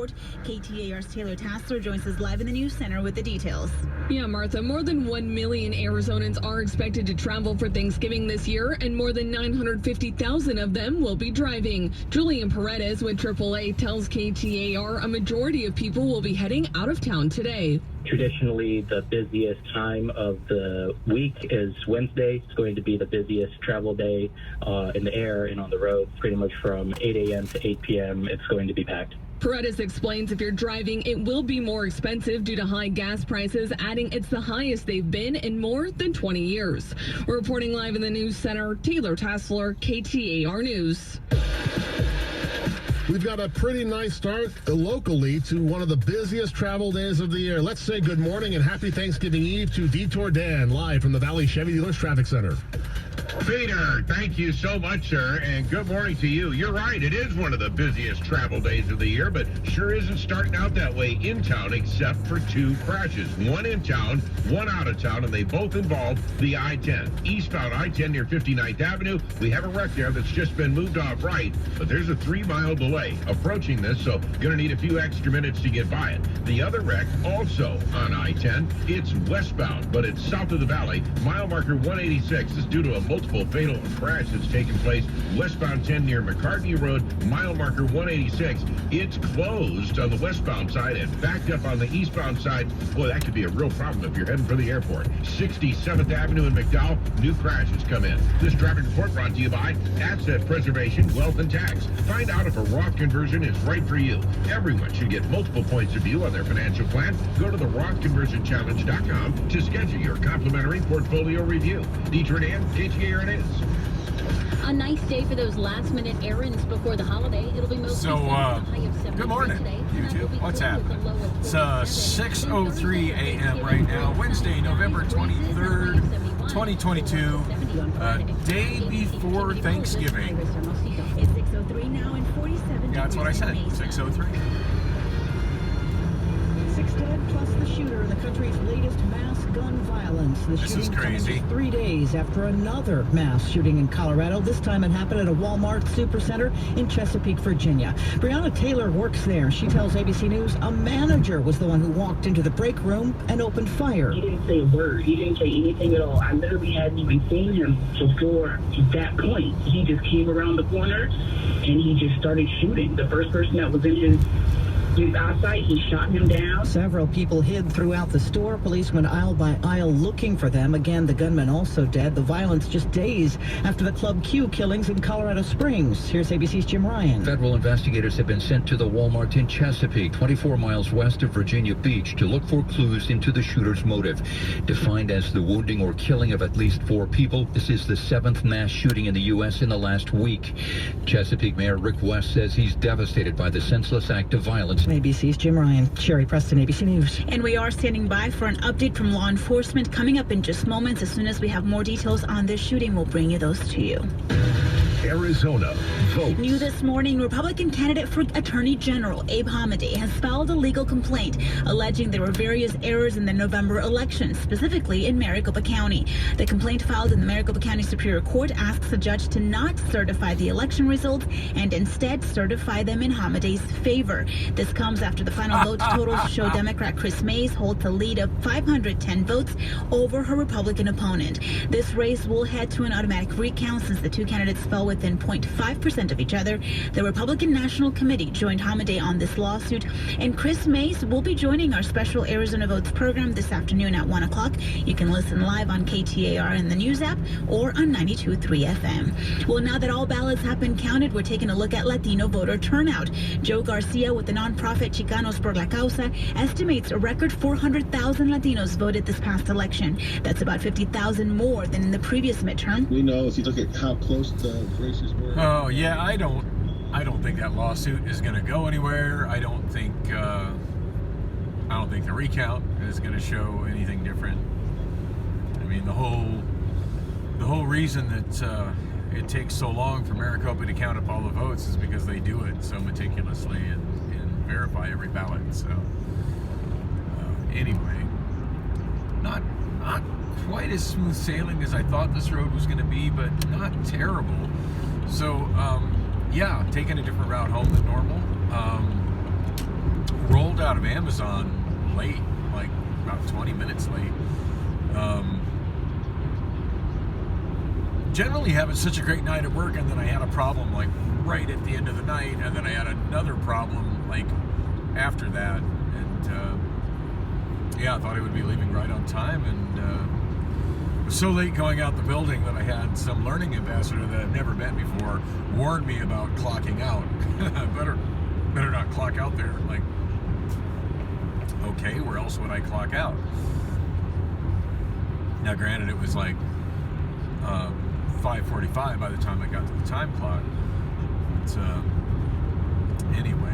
report. KTAR's Taylor Tassler joins us live in the news center with the details. Yeah, Martha, more than 1 million Arizonans are expected to travel for Thanksgiving this year, and more than 950,000 of them will be driving. Julian Paredes with AAA tells KTAR a majority of people will be heading out of town today. Traditionally, the busiest time of the week is Wednesday. It's going to be the busiest travel day in the air and on the road. Pretty much from 8 a.m. to 8 p.m. it's going to be packed. Paredes explains if you're driving, it will be more expensive due to high gas prices, adding it's the highest they've been in more than 20 years. Reporting live in the news center, Taylor Tassler, KTAR News. We've got a pretty nice start locally to one of the busiest travel days of the year. Let's say good morning and happy Thanksgiving Eve to Detour Dan, live from the Valley Chevy Dealers Traffic Center. Peter, thank you so much, sir, and good morning to you. You're right, it is one of the busiest travel days of the year, but sure isn't starting out that way in town except for two crashes. One in town, one out of town, and they both involve the I-10. Eastbound I-10 near 59th Avenue. We have a wreck there that's just been moved off right, but there's a 3-mile delay approaching this, so gonna need a few extra minutes to get by it. The other wreck, also on I-10, it's westbound, but it's south of the valley. Mile marker 186 is due to a multiple fatal crash that's taken place westbound 10 near McCartney Road, mile marker 186. It's closed on the westbound side and backed up on the eastbound side. Boy, that could be a real problem if you're heading for the airport. 67th Avenue in McDowell, new crashes come in. This traffic report brought to you by Asset Preservation, Wealth and Tax. Find out if a Roth conversion is right for you. Everyone should get multiple points of view on their financial plan. Go to the RothConversionChallenge.com to schedule your complimentary portfolio review. Detour Dan, KTAR it is. A nice day for those last-minute errands before the holiday. It'll be mostly good morning, YouTube. What's happening? It's 6:03 a.m. right now, Wednesday, November 23rd, 2022, day before Thanksgiving. It's 6:03 now and 47. Yeah, that's what I said, 6:03. 6 dead plus the shooter in the country's latest mass gun violence. The This is shooting comes crazy. just 3 days after another mass shooting in Colorado. This time it happened at a Walmart supercenter in Chesapeake, Virginia. Brianna Taylor works there. She tells ABC News a manager was the one who walked into the break room and opened fire. He didn't say a word. He didn't say anything at all. I literally hadn't even seen him before that point. He just came around the corner and he just started shooting. The first person that was in his eyesight, he shot him down. Several people hid throughout the store. Police went aisle by aisle looking for them. Again, the gunman also dead. The violence just days after the Club Q killings in Colorado Springs. Here's ABC's Jim Ryan. Federal investigators have been sent to the Walmart in Chesapeake, 24 miles west of Virginia Beach, to look for clues into the shooter's motive. Defined as the wounding or killing of at least 4 people, this is the 7th mass shooting in the U.S. in the last week. Chesapeake Mayor Rick West says he's devastated by the senseless act of violence. ABC's Jim Ryan. Sherry Preston, ABC News. And we are standing by for an update from law enforcement coming up in just moments. As soon as we have more details on this shooting, we'll bring you those to you. Arizona votes. New this morning, Republican candidate for Attorney General Abe Hamadeh has filed a legal complaint alleging there were various errors in the November election, specifically in Maricopa County. The complaint filed in the Maricopa County Superior Court asks the judge to not certify the election results and instead certify them in Hamadeh's favor. This comes after the final vote totals show Democrat Chris Mays holds a lead of 510 votes over her Republican opponent. This race will head to an automatic recount since the two candidates fell within 0.5% of each other. The Republican National Committee joined Hamadeh on this lawsuit, and Chris Mays will be joining our special Arizona Votes program this afternoon at 1 o'clock. You can listen live on KTAR in the news app or on 92.3 FM. Well, now that all ballots have been counted, we're taking a look at Latino voter turnout. Joe Garcia with the nonprofit Chicanos por la Causa estimates a record 400,000 Latinos voted this past election. That's about 50,000 more than in the previous midterm. We know if you look at how close the races were. Oh yeah, I don't think that lawsuit is going to go anywhere. I don't think the recount is going to show anything different. I mean, the whole reason that it takes so long for Maricopa to count up all the votes is because they do it so meticulously and verify every ballot. So anyway, not quite as smooth sailing as I thought this road was going to be, but not terrible. So yeah, taking a different route home than normal. out of Amazon late, like about 20 minutes late. Generally having such a great night at work, and then I had a problem like right at the end of the night, and then I had another problem like after that, and yeah, I thought I would be leaving right on time, and it was so late going out the building that I had some learning ambassador that I've never met before warn me about clocking out. better not clock out there. Like, okay, where else would I clock out? Now granted, it was like 5:45 by the time I got to the time clock. But, anyway,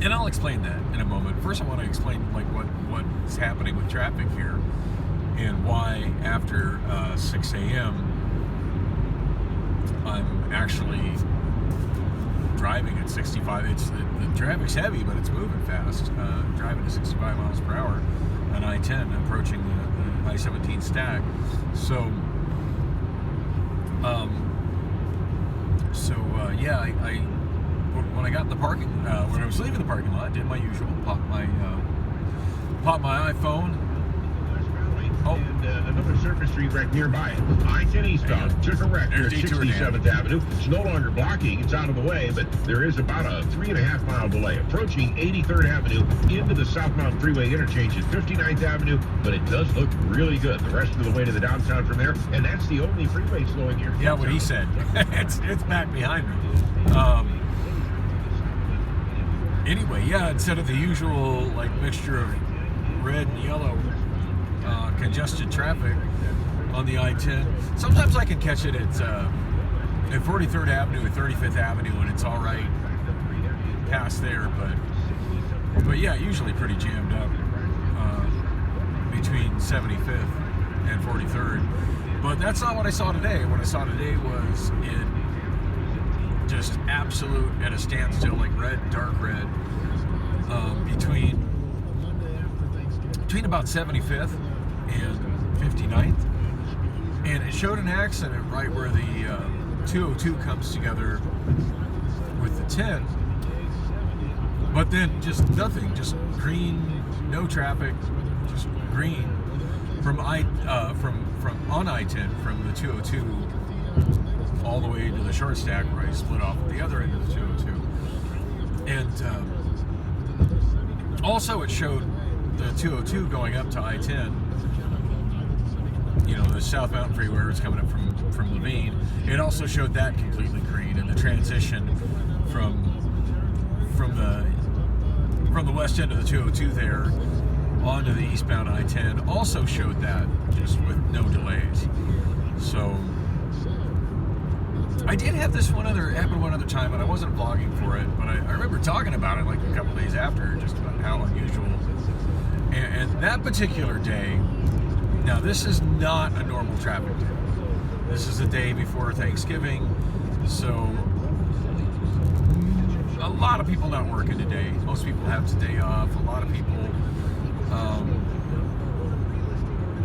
and I'll explain that in a moment. First, I want to explain like what's happening with traffic here, and why after 6 a.m. I'm actually driving at 65. The traffic's heavy, but it's moving fast. Driving at 65 miles per hour on I-10, approaching the I-17 stack. So, yeah, I when I got in the parking, when I was leaving the parking lot, I did my usual, pop my iPhone. Oh. And another surface street wreck nearby. I-10 eastbound took a wreck near 67th Avenue. It's no longer blocking. It's out of the way, but there is about a 3.5 mile delay. Approaching 83rd Avenue into the southbound freeway interchange at 59th Avenue, but it does look really good the rest of the way to the downtown from there, and that's the only freeway slowing here. Yeah, what he said. it's back behind me. Anyway, yeah, instead of the usual like mixture of red and yellow congested traffic on the I-10, sometimes I can catch it at 43rd Avenue or 35th Avenue when it's all right past there, but yeah, usually pretty jammed up between 75th and 43rd. But that's not what I saw today. What I saw today was it just absolute at a standstill, like red, dark red, between about 75th and 59th, and it showed an accident right where the 202 comes together with the 10, but then just nothing, just green, no traffic, just green from on I-10 from the 202 all the way to the short stack where I split off at the other end of the 202. And also it showed the 202 going up to I-10, you know, the South Mountain Freeway where it's coming up from Levine. It also showed that completely green, and the transition from the west end of the 202 there onto the eastbound I-10 also showed that, just with no delays. So I did have this happen one other time, and I wasn't vlogging for it, but I remember talking about it like a couple days after, just about how unusual. And that particular day, now this is not a normal traffic day. This is the day before Thanksgiving, so a lot of people not working today. Most people have today off. A lot of people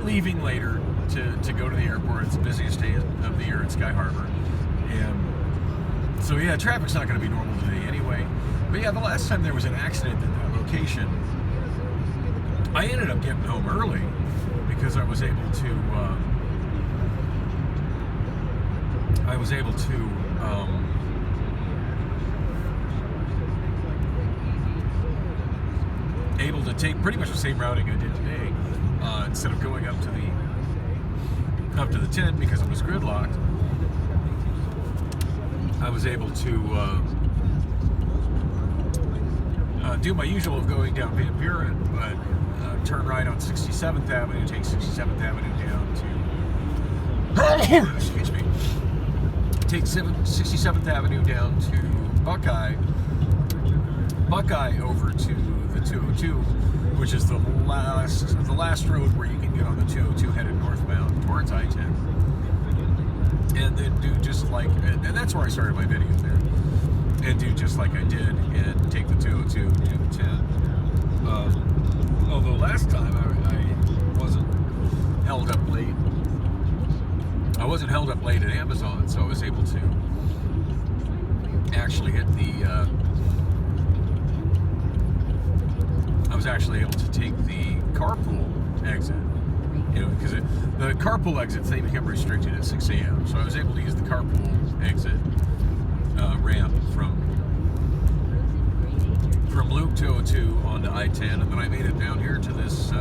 leaving later to go to the airport. It's the busiest day of the year at Sky Harbor. And so yeah, traffic's not going to be normal today anyway. But yeah, the last time there was an accident at that location, I ended up getting home early because I was able to take pretty much the same routing I did today, instead of going up to the 10 because it was gridlocked. I was able to do my usual of going down Van Buren, but turn right on 67th Avenue, take 67th Avenue down to excuse me, take 67th Avenue down to Buckeye over to the 202, which is the last road where you can get on the 202 headed northbound towards I-10, and then do just like, and that's where I started my video there, and do just like I did and take the 202 and do the 10. Although last time I wasn't held up late. I wasn't held up late at Amazon, so I was able to actually hit the actually able to take the carpool exit. You know, because the carpool exits, they become restricted at 6 a.m. So I was able to use the carpool exit ramp from Loop 202 onto I-10, and then I made it down here to this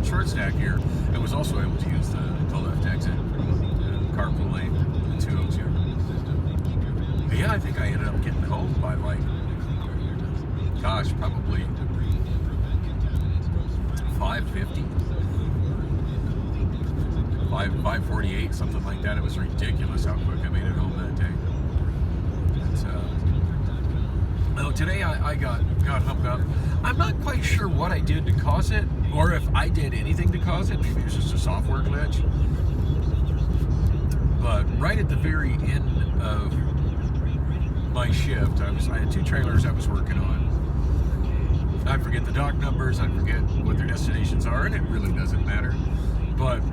short stack here, and was also able to use the left exit, carpool lane, the 202. But yeah, I think I ended up getting home by like, gosh, probably 5:50. 5:48, something like that. It was ridiculous how quick I made it home that day. No, today I got humped up. I'm not quite sure what I did to cause it, or if I did anything to cause it. Maybe it was just a software glitch. But right at the very end of my shift, I had 2 trailers I was working on. I forget the dock numbers, I forget what their destinations are, and it really doesn't matter. But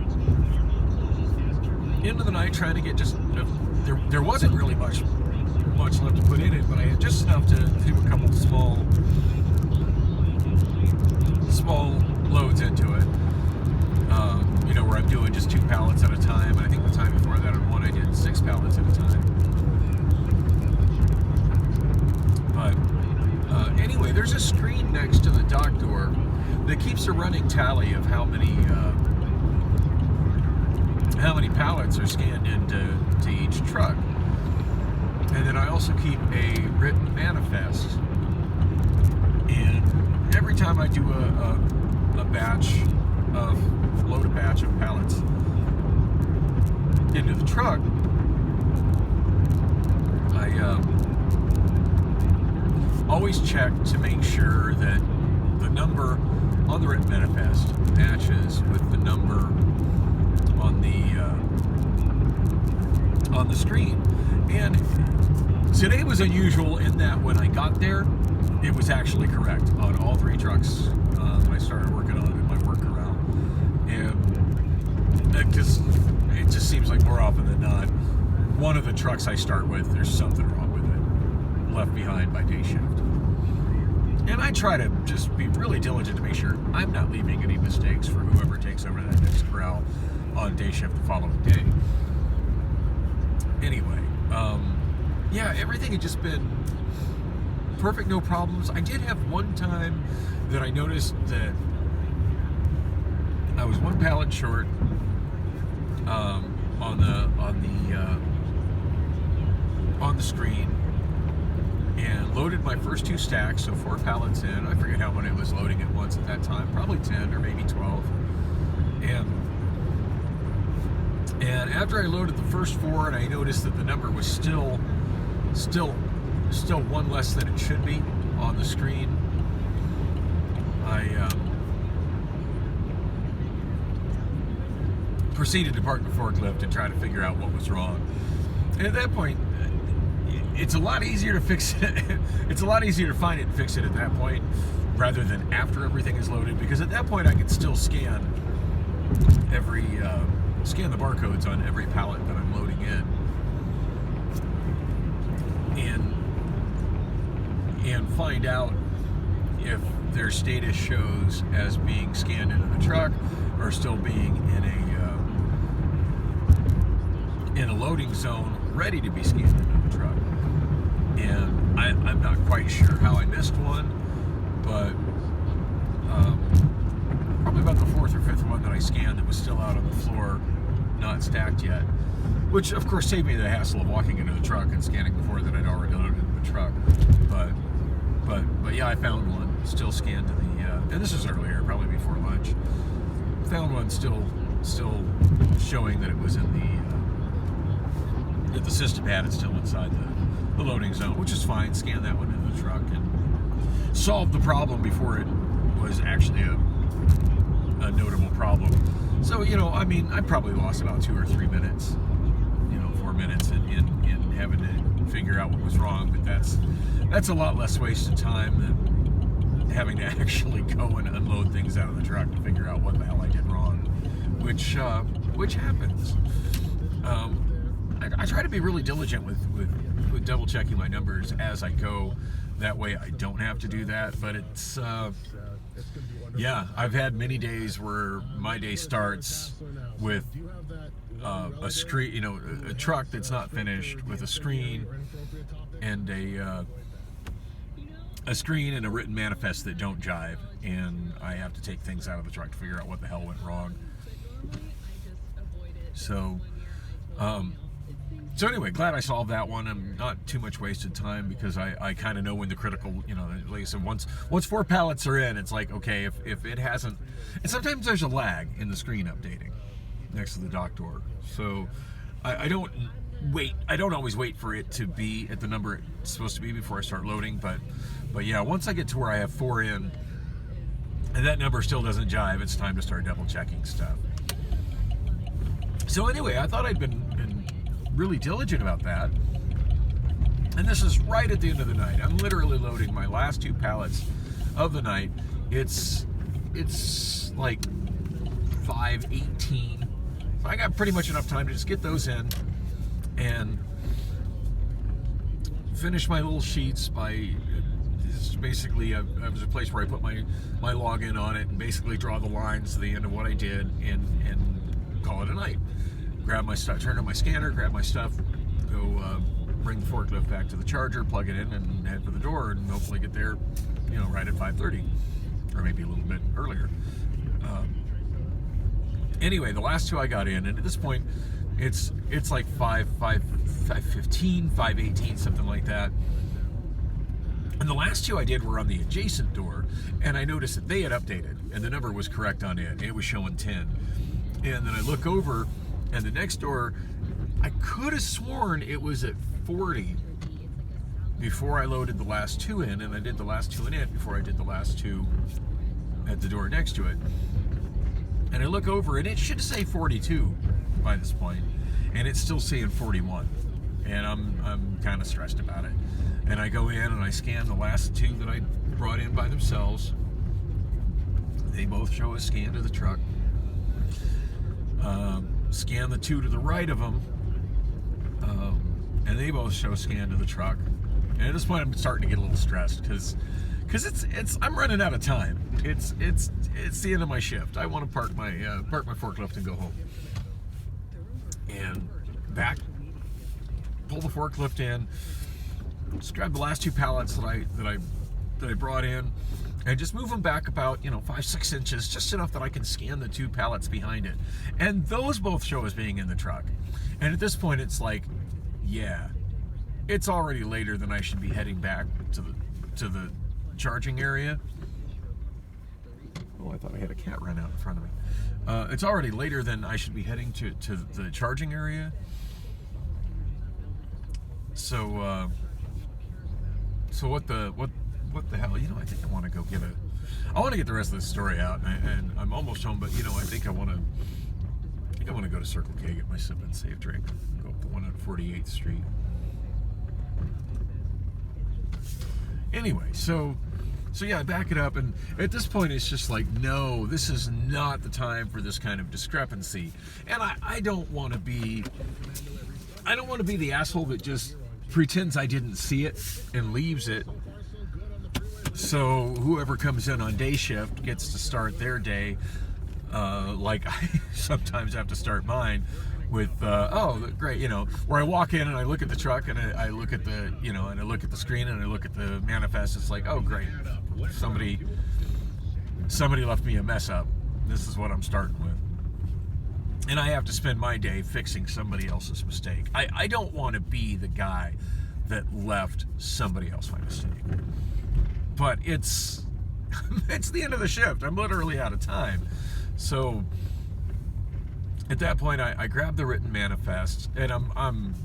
into the night, trying to get just there wasn't really much left to put in it, but I had just enough to do a couple small loads into it. You know, where I'm doing just 2 pallets at a time, and I think the time before that on one I did 6 pallets at a time. But anyway, there's a screen next to the dock door that keeps a running tally of how many pallets are scanned into each truck. And then I also keep a written manifest. And every time I do load a batch of pallets into the truck, I always check to make sure that the number on the written manifest matches with the number on the screen. And today was unusual in that when I got there, it was actually correct on all 3 trucks that I started working on in my work corral. And it just seems like more often than not, one of the trucks I start with, there's something wrong with it, left behind by day shift. And I try to just be really diligent to make sure I'm not leaving any mistakes for whoever takes over that next corral on day shift the following day. Anyway, yeah, everything had just been perfect, no problems. I did have one time that I noticed that I was 1 pallet short on the screen, and loaded my first 2 stacks, so 4 pallets in. I forget how many I was loading at once at that time, probably 10 or maybe 12. And after I loaded the first 4, and I noticed that the number was still 1 less than it should be on the screen, I proceeded to park the forklift and try to figure out what was wrong. And at that point, it's a lot easier to fix it. It's a lot easier to find it and fix it at that point rather than after everything is loaded, because at that point I can still scan the barcodes on every pallet that I'm loading in, and find out if their status shows as being scanned into the truck or still being in a loading zone ready to be scanned into the truck. And I'm not quite sure how I missed one, but probably about the 4th or 5th one that I scanned that was still out on the floor, not stacked yet, which of course saved me the hassle of walking into the truck and scanning the 4 that I'd already loaded into the truck. But yeah, I found one still scanned to the and this was earlier, probably before lunch. Found one still showing that it was in the system had it still inside the loading zone, which is fine. Scan that one into the truck and solve the problem before it was actually a notable problem. So, you know, I mean, I probably lost about 2 or 3 minutes, 4 minutes in having to figure out what was wrong, but that's a lot less wasted time than having to actually go and unload things out of the truck to figure out what the hell I did wrong, which happens. I try to be really diligent with double checking my numbers as I go. That way I don't have to do that, but yeah, I've had many days where my day starts with a screen, you know, a truck that's not finished with a screen and a screen and a written manifest that don't jive, and I have to take things out of the truck to figure out what the hell went wrong. So anyway, glad I solved that one. I'm not too much wasted time because I kind of know when the critical, you know, like I said, once 4 pallets are in, it's like, okay, if it hasn't, and sometimes there's a lag in the screen updating next to the dock door. So I don't always wait for it to be at the number it's supposed to be before I start loading, but yeah, once I get to where I have 4 in and that number still doesn't jive, it's time to start double checking stuff. So anyway, I thought I'd been really diligent about that, and this is right at the end of the night. I'm literally loading my last 2 pallets of the night. It's like 5:18. So I got pretty much enough time to just get those in and finish my little sheets by, this is basically there's a place where I put my login on it and basically draw the lines to the end of what I did and call it a night. Grab my stuff, turn on my scanner, grab my stuff, go bring the forklift back to the charger, plug it in, and head for the door, and hopefully get there, you know, right at 5:30, or maybe a little bit earlier. Anyway, the last 2 I got in, and at this point, it's like 5:15, 5:18, something like that. And the last 2 I did were on the adjacent door, and I noticed that they had updated, and the number was correct on it. It was showing 10. And then I look over, and the next door, I could have sworn it was at 40 before I loaded the last 2 in, and I did the last 2 in it before I did the last 2 at the door next to it. And I look over, and it should say 42 by this point, and it's still saying 41. And I'm kind of stressed about it. And I go in and I scan the last 2 that I brought in by themselves. They both show a scan to the truck. Scan the 2 to the right of them, and they both show scan to the truck. And at this point, I'm starting to get a little stressed because I'm running out of time. It's the end of my shift. I want to park my forklift and go home. And pull the forklift in, just grab the last 2 pallets that I brought in, and just move them back about, 5-6 inches, just enough that I can scan the 2 pallets behind it. And those both show as being in the truck. And at this point, it's like, yeah, it's already later than I should be heading back to the charging area. Oh, I thought I had a cat run out in front of me. It's already later than I should be heading to the charging area. So what the hell? I think I want to go I want to get the rest of this story out, and I'm almost home, but I think I want to go to Circle K, get my Sip and Save drink, go up the one on 48th Street. Anyway, so yeah, I back it up, and at this point it's just like, no, this is not the time for this kind of discrepancy. And I don't want to be the asshole that just pretends I didn't see it and leaves it. So whoever comes in on day shift gets to start their day, like I sometimes have to start mine with, oh, great, where I walk in and I look at the truck and I look at the, and I look at the screen and I look at the manifest. It's like, oh, great, somebody left me a mess up. This is what I'm starting with. And I have to spend my day fixing somebody else's mistake. I don't want to be the guy that left somebody else my mistake. But it's the end of the shift. I'm literally out of time. So at that point, I grab the written manifest, and I'm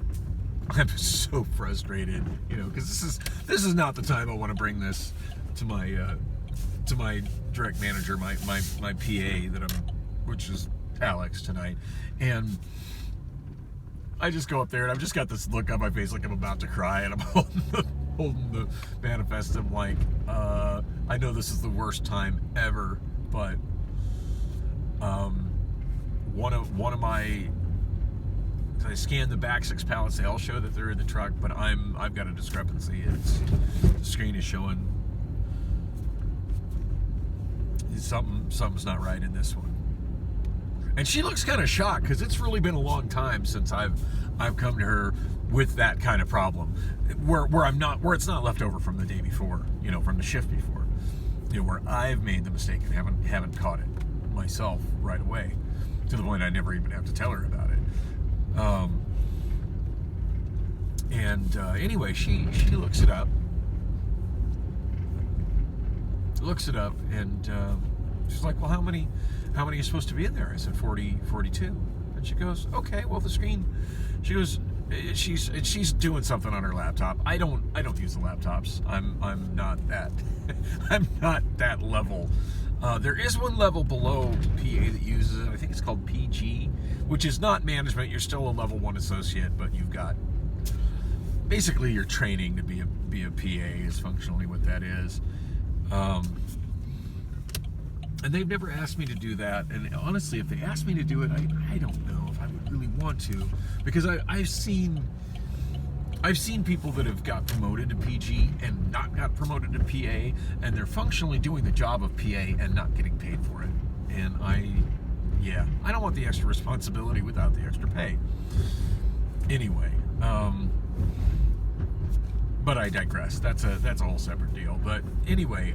so frustrated, because this is not the time I want to bring this to my direct manager, my PA which is Alex tonight, and I just go up there and I've just got this look on my face like I'm about to cry, and I'm holding the manifest. I'm like, I know this is the worst time ever, but one of my, I scanned the back 6 pallets. They all show that they're in the truck, but I've got a discrepancy. The screen is showing something's not right in this one. And she looks kind of shocked because it's really been a long time since I've come to her with that kind of problem, where it's not left over from the day before, from the shift before, where I've made the mistake and haven't caught it myself right away, to the point I never even have to tell her about it. Anyway, she looks it up, and she's like, well, how many are you supposed to be in there? I said 42. And she goes, okay, well, the screen, she goes, she's doing something on her laptop. I don't use the laptops. I'm not that I'm not that level. There is one level below PA that uses it. I think it's called PG, which is not management. You're still a level 1 associate, but you've got basically your training to be a PA is functionally what that is. And they've never asked me to do that. And honestly, if they asked me to do it, I don't know if I would really want to, because I've seen people that have got promoted to PG and not got promoted to PA, and they're functionally doing the job of PA and not getting paid for it. And I don't want the extra responsibility without the extra pay. Anyway, but I digress. That's a whole separate deal. But anyway,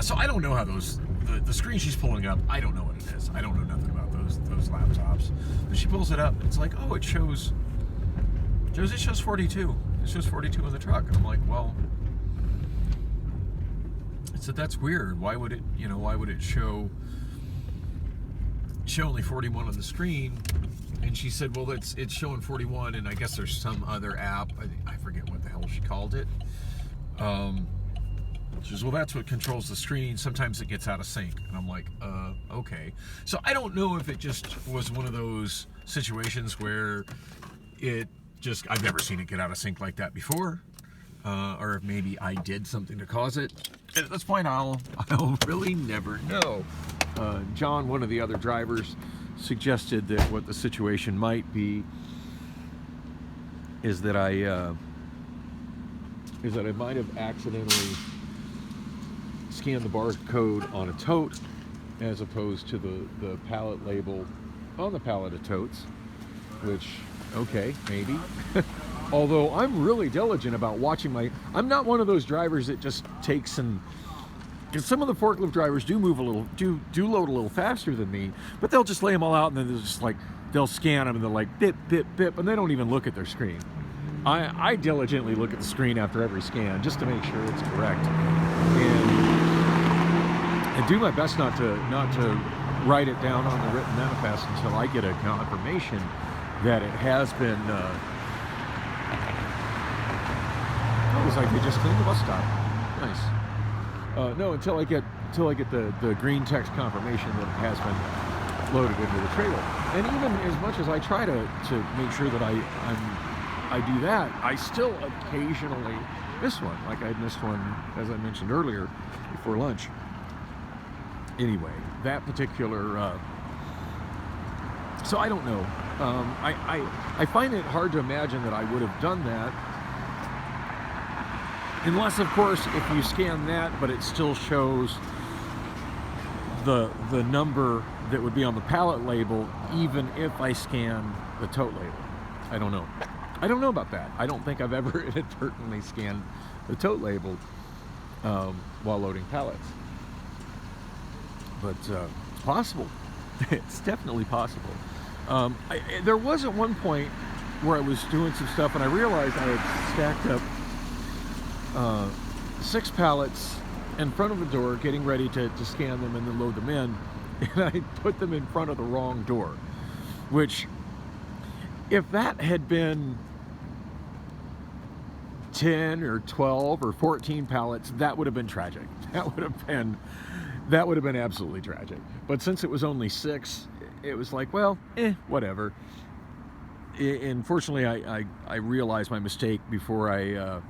so I don't know how the screen she's pulling up, I don't know what it is. I don't know nothing about those laptops. But she pulls it up, it's like, oh, it shows 42. It shows 42 in the truck. And I'm like, well, I said, that's weird. Why would it show only 41 on the screen? And she said, well, it's showing 41, and I guess there's some other app. I forget what the hell she called it. She says, well, that's what controls the screen. Sometimes it gets out of sync. And I'm like, okay. So I don't know if it just was one of those situations where I've never seen it get out of sync like that before. Or if maybe I did something to cause it. At this point, I'll really never know. John, one of the other drivers, suggested that what the situation might be is that I might have accidentally scanned the barcode on a tote as opposed to the pallet label on the pallet of totes, which, okay, maybe. Although I'm really diligent about watching I'm not one of those drivers that just takes because some of the forklift drivers do move do load a little faster than me, but they'll just lay them all out and then they'll scan them and they're like bip, bip, bip, and they don't even look at their screen. I diligently look at the screen after every scan just to make sure it's correct, and do my best not to write it down on the written manifest until I get a confirmation that it has been. It was like they just cleaned the bus stop. Nice. No, until I get the green text confirmation that it has been loaded into the trailer. And even as much as I try to make sure that I do that, I still occasionally miss one. Like I missed one, as I mentioned earlier, before lunch. Anyway, that particular. So I don't know. I find it hard to imagine that I would have done that. Unless, of course, if you scan that, but it still shows the number that would be on the pallet label, even if I scan the tote label. I don't know. I don't know about that. I don't think I've ever inadvertently scanned the tote label while loading pallets. But it's possible. It's definitely possible. There was at one point where I was doing some stuff and I realized I had stacked up 6 pallets in front of the door, getting ready to scan them and then load them in, and I put them in front of the wrong door, which, if that had been 10 or 12 or 14 pallets, that would have been tragic. That would have been absolutely tragic. But since it was only 6, it was like, well, whatever. And fortunately, I realized my mistake before I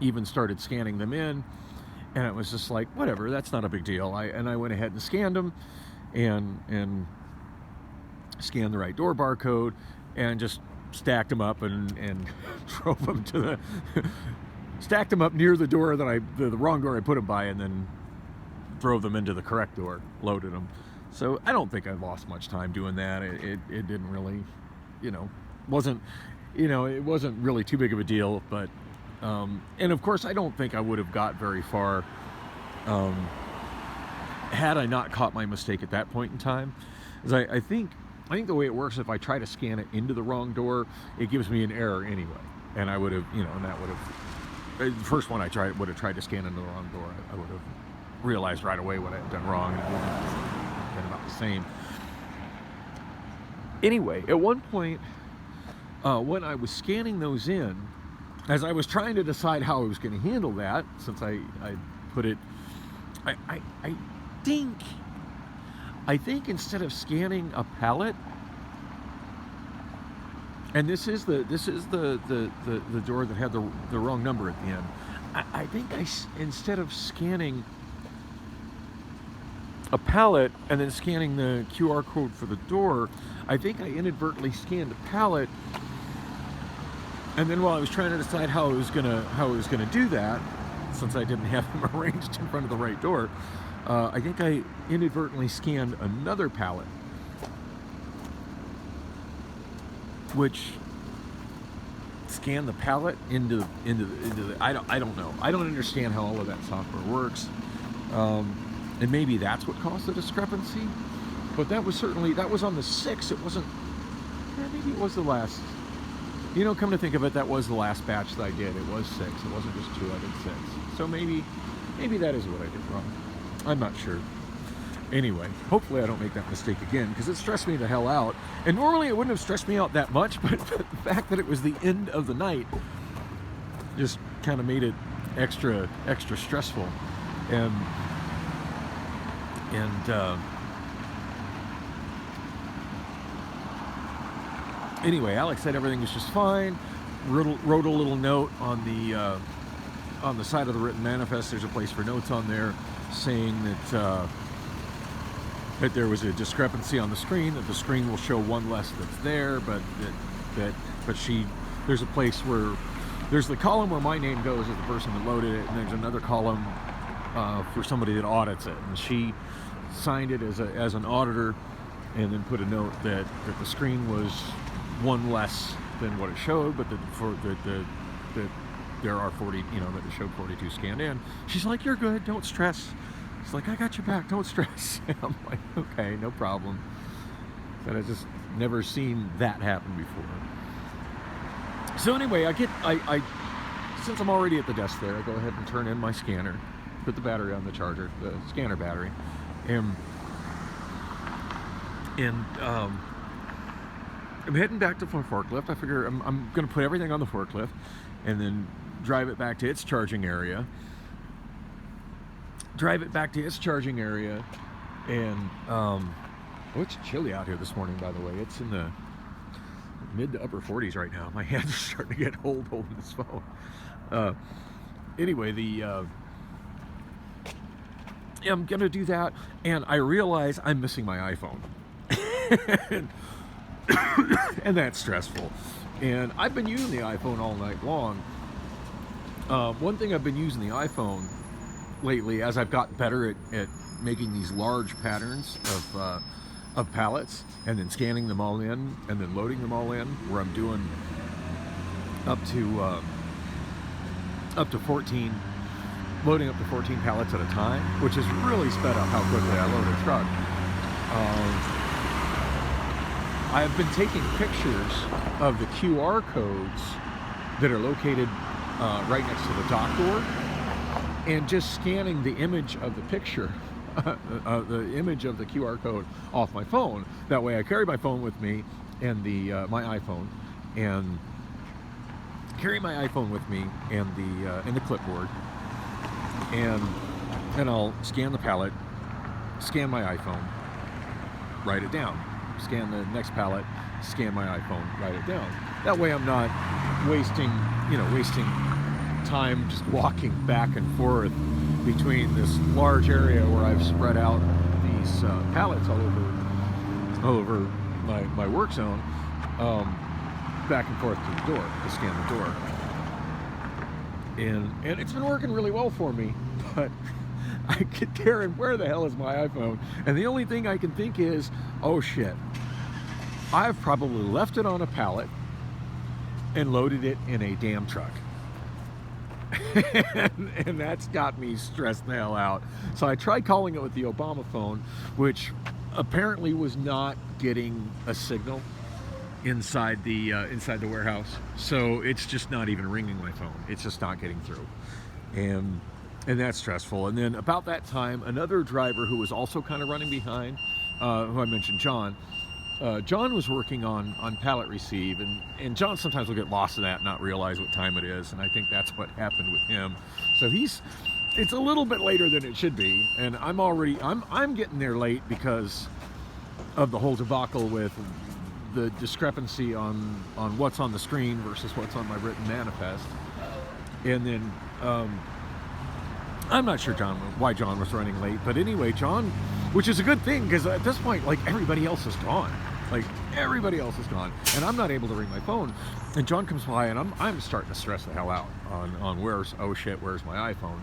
even started scanning them in, and it was just like, whatever, that's not a big deal. I went ahead and scanned them and scanned the right door barcode and just stacked them up and drove them to stacked them up near the door that the wrong door I put them by, and then throw them into the correct door, loaded them. So I don't think I lost much time doing that. It didn't really, it wasn't really too big of a deal. But and of course I don't think I would have got very far had I not caught my mistake at that point in time. As I think the way it works, if I try to scan it into the wrong door, it gives me an error anyway. And I would have, and that would have, the first one I would have tried to scan into the wrong door. I would have realized right away what I had done wrong, and it would have been about the same. Anyway, at one point, when I was scanning those in, as I was trying to decide how I was going to handle that, since I put it, I think instead of scanning a pallet, and this is the door that had the wrong number at the end. I think instead of scanning a pallet and then scanning the QR code for the door, I think I inadvertently scanned a pallet. And then while I was trying to decide how I was gonna do that, since I didn't have them arranged in front of the right door, I think I inadvertently scanned another pallet, which scanned the pallet into the I don't know. I don't understand how all of that software works, and maybe that's what caused the discrepancy. But that was on the 6th. It wasn't. Maybe it was the last. Come to think of it, that was the last batch that I did. It was 6. It wasn't just 2. I did 6. So maybe that is what I did wrong. I'm not sure. Anyway, hopefully I don't make that mistake again, because it stressed me the hell out. And normally it wouldn't have stressed me out that much, but the fact that it was the end of the night just kind of made it extra stressful. And anyway, Alex said everything was just fine. Wrote a little note on the side of the written manifest. There's a place for notes on there saying that there was a discrepancy on the screen, that the screen will show one less that's there, but there's a place where there's the column where my name goes as the person that loaded it, and there's another column for somebody that audits it, and she signed it as an auditor, and then put a note that the screen was one less than what it showed, but that there are 40, that it showed 42 scanned in. She's like, "You're good, don't stress." It's like, "I got your back, don't stress." And I'm like, "Okay, no problem." But I just never seen that happen before. So anyway, I since I'm already at the desk there, I go ahead and turn in my scanner, put the battery on the charger, the scanner battery, and I'm heading back to the forklift. I figure I'm going to put everything on the forklift and then drive it back to its charging area. And it's chilly out here this morning, by the way. It's in the mid to upper 40s right now. My hands are starting to get old holding this phone. Anyway, I'm going to do that, and I realize I'm missing my iPhone. And that's stressful. And I've been using the iPhone all night long. One thing I've been using the iPhone lately, as I've gotten better at making these large patterns of pallets, and then scanning them all in, and then loading them all in, where I'm doing up to 14, loading up to 14 pallets at a time, which has really sped up how quickly I load a truck. I have been taking pictures of the QR codes that are located right next to the dock door, and just scanning the image of the picture, the image of the QR code off my phone. That way I carry my phone with me, and my iPhone, and carry my iPhone with me, and the clipboard, and I'll scan the pallet, scan my iPhone, write it down. Scan the next pallet, scan my iPhone, write it down. That way I'm not wasting time just walking back and forth between this large area where I've spread out these pallets all over my work zone, back and forth to the door, to scan the door. And it's been working really well for me, but I get there, and where the hell is my iPhone? And the only thing I can think is, oh shit, I've probably left it on a pallet and loaded it in a damn truck. and that's got me stressed the hell out. So I tried calling it with the Obama phone, which apparently was not getting a signal inside the warehouse. So it's just not even ringing my phone. It's just not getting through. And that's stressful. And then about that time, another driver who was also kind of running behind, who I mentioned, John. John was working on pallet receive, and John sometimes will get lost in that and not realize what time it is, and I think that's what happened with him. So it's a little bit later than it should be, and I'm getting there late because of the whole debacle with the discrepancy on what's on the screen versus what's on my written manifest. And then I'm not sure why John was running late, but anyway, John, which is a good thing, because at this point, like, everybody else is gone. Like, everybody else is gone, and I'm not able to ring my phone. And John comes by, and I'm starting to stress the hell out on where's my iPhone?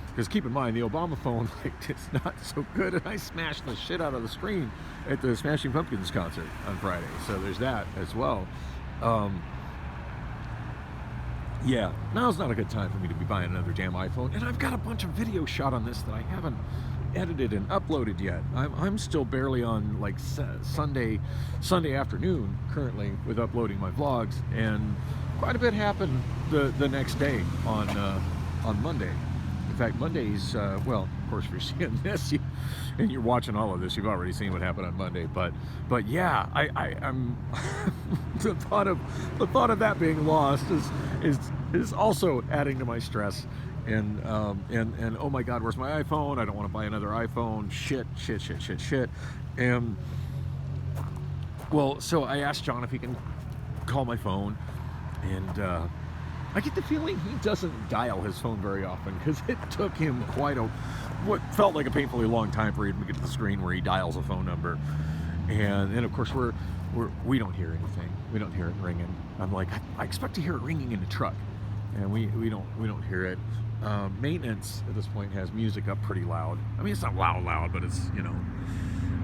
Because keep in mind, the Obama phone, like, it's not so good, and I smashed the shit out of the screen at the Smashing Pumpkins concert on Friday, so there's that as well. Yeah, now's not a good time for me to be buying another damn iPhone, and I've got a bunch of video shot on this that I haven't edited and uploaded yet. I'm still barely on, like, Sunday afternoon currently with uploading my vlogs, and quite a bit happened the next day on Monday. In fact, Monday's well, of course, if you're seeing this and you're watching all of this, you've already seen what happened on Monday. But yeah, I'm the thought of that being lost is also adding to my stress. And oh my God, where's my iPhone? I don't want to buy another iPhone. Shit. And well, so I asked John if he can call my phone, and I get the feeling he doesn't dial his phone very often, because it took him what felt like a painfully long time for him to get to the screen where he dials a phone number. And then of course we don't hear anything. We don't hear it ringing. I'm like, I expect to hear it ringing in the truck, and we don't hear it. Maintenance at this point has music up pretty loud. I mean, it's not loud, but it's, you know,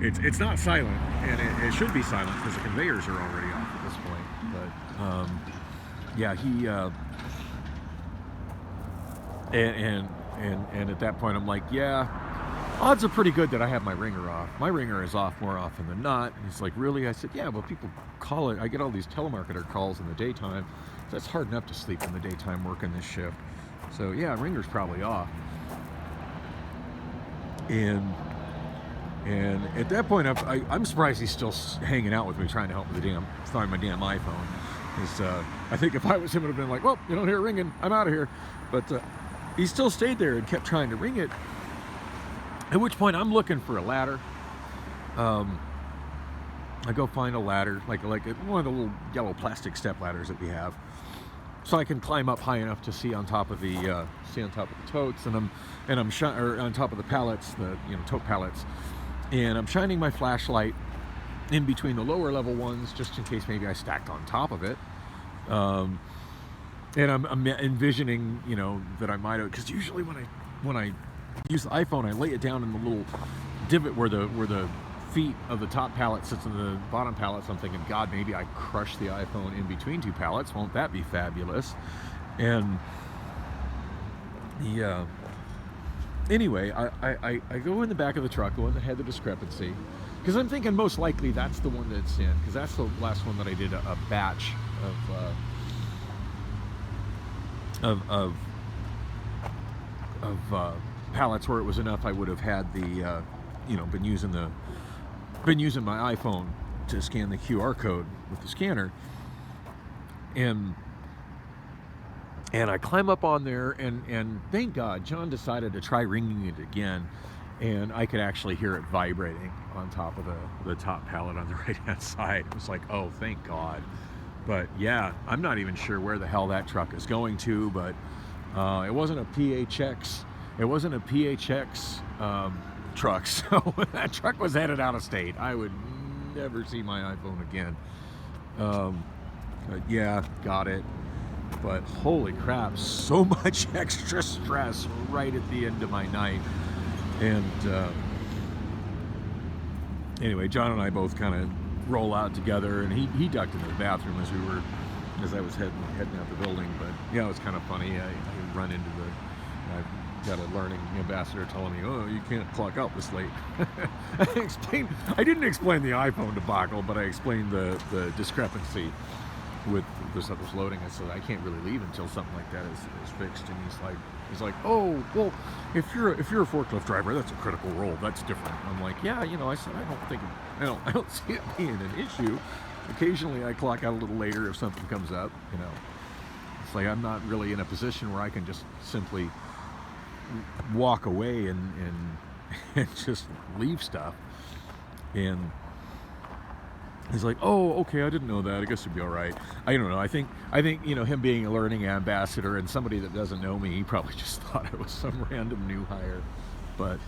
it's not silent, and it should be silent because the conveyors are already off at this point. But yeah, he and at that point I'm like, yeah, odds are pretty good that I have my ringer off. My ringer is off more often than not. He's like, really? I said, yeah, but people call it. I get all these telemarketer calls in the daytime. So it's hard enough to sleep in the daytime working this shift. So yeah, ringer's probably off. And at that point, I'm surprised he's still hanging out with me, trying to help with find my damn iPhone. Because I think if I was him, it would have been like, well, you don't hear it ringing, I'm out of here. But he still stayed there and kept trying to ring it. At which point, I'm looking for a ladder. I go find a ladder, like one of the little yellow plastic step ladders that we have, so I can climb up high enough to see on top of the totes, and I'm on top of the pallets, tote pallets, and I'm shining my flashlight in between the lower level ones, just in case maybe I stacked on top of it. And I'm envisioning, that I might have, because usually when I use the iPhone, I lay it down in the little divot where the feet of the top pallet sits in the bottom pallet. So I'm thinking, God, maybe I crush the iPhone in between two pallets. Won't that be fabulous? And anyway, I go in the back of the truck, the one that had the discrepancy, because I'm thinking most likely that's the one that's in, because that's the last one that I did a batch of pallets where it was enough. I would have had the been using my iPhone to scan the QR code with the scanner, and I climb up on there, and thank God John decided to try ringing it again, and I could actually hear it vibrating on top of the top pallet on the right hand side. It was like, oh, thank God. But yeah, I'm not even sure where the hell that truck is going to, but it wasn't a PHX. It wasn't a PHX truck, so that truck was headed out of state. I would never see my iPhone again. Yeah, got it. But holy crap, so much extra stress right at the end of my night. And anyway, John and I both kind of roll out together, and he ducked into the bathroom as I was heading out the building. But yeah, it was kind of funny. I run into I've got a learning ambassador telling me, "Oh, you can't clock out this late." I didn't explain the iPhone debacle, but I explained the discrepancy with the stuff that's loading. I said I can't really leave until something like that is fixed. And he's like, "Oh, well, if you're a forklift driver, that's a critical role. That's different." I'm like, "Yeah, I said I don't see it being an issue. Occasionally I clock out a little later if something comes up. It's like I'm not really in a position where I can just simply walk away and just leave stuff." And he's like, "Oh, okay, I didn't know that. I guess it'd be all right." I don't know. I think him being a learning ambassador and somebody that doesn't know me, he probably just thought I was some random new hire. But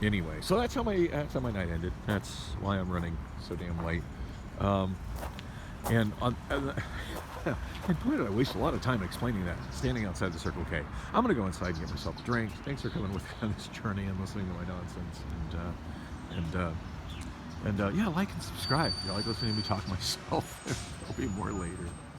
anyway, so that's how my night ended. That's why I'm running so damn late. And boy, did I waste a lot of time explaining that, standing outside the Circle K. I'm going to go inside and get myself a drink. Thanks for coming with me on this journey and listening to my nonsense. And yeah, like and subscribe. If you like listening to me talk myself, there'll be more later.